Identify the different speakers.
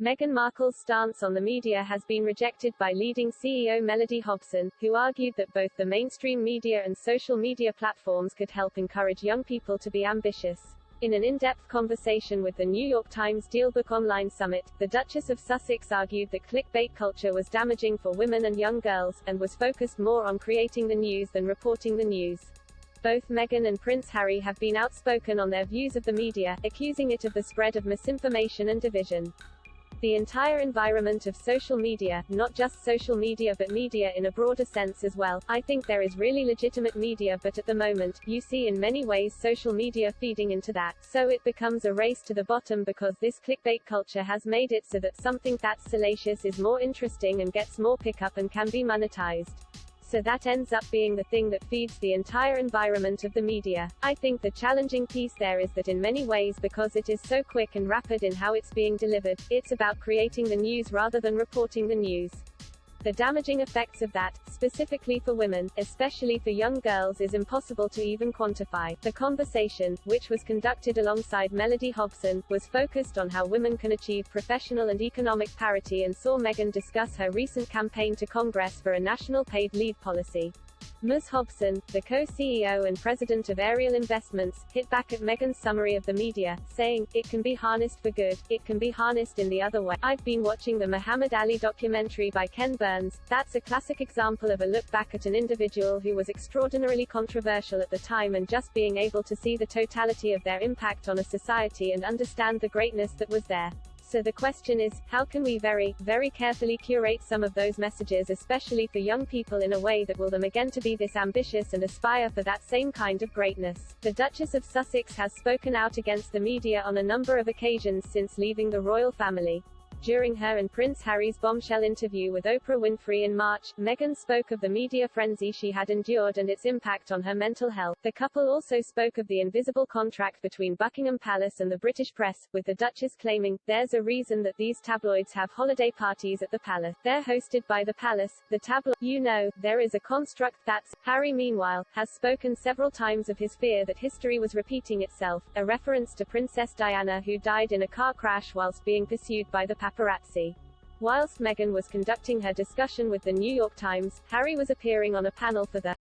Speaker 1: Meghan Markle's stance on the media has been rejected by leading CEO Melody Hobson, who argued that both the mainstream media and social media platforms could help encourage young people to be ambitious. In an in-depth conversation with the New York Times DealBook Online Summit, the Duchess of Sussex argued that clickbait culture was damaging for women and young girls, and was focused more on creating the news than reporting the news. Both Meghan and Prince Harry have been outspoken on their views of the media, accusing it of the spread of misinformation and division. The entire environment of social media, not just social media but media in a broader sense as well. I think there is really legitimate media, but at the moment, you see in many ways social media feeding into that. So it becomes a race to the bottom because this clickbait culture has made it so that something that's salacious is more interesting and gets more pickup and can be monetized. So that ends up being the thing that feeds the entire environment of the media. I think the challenging piece there is that in many ways, because it is so quick and rapid in how it's being delivered, it's about creating the news rather than reporting the news. The damaging effects of that, specifically for women, especially for young girls, is impossible to even quantify. The conversation, which was conducted alongside Melody Hobson, was focused on how women can achieve professional and economic parity and saw Meghan discuss her recent campaign to Congress for a national paid leave policy. Ms. Hobson, the co-CEO and president of Ariel Investments, hit back at Meghan's summary of the media, saying, "It can be harnessed for good, it can be harnessed in the other way. I've been watching the Muhammad Ali documentary by Ken Burns. That's a classic example of a look back at an individual who was extraordinarily controversial at the time and just being able to see the totality of their impact on a society and understand the greatness that was there." So the question is, how can we very, very carefully curate some of those messages, especially for young people, in a way that will them again to be this ambitious and aspire for that same kind of greatness? The Duchess of Sussex has spoken out against the media on a number of occasions since leaving the royal family. During her and Prince Harry's bombshell interview with Oprah Winfrey in March, Meghan spoke of the media frenzy she had endured and its impact on her mental health. The couple also spoke of the invisible contract between Buckingham Palace and the British press, with the Duchess claiming, "There's a reason that these tabloids have holiday parties at the palace. They're hosted by the palace, the tabloid. You know, there is a construct that's." Harry, meanwhile, has spoken several times of his fear that history was repeating itself, a reference to Princess Diana, who died in a car crash whilst being pursued by the paparazzi. Whilst Meghan was conducting her discussion with the New York Times, Harry was appearing on a panel for the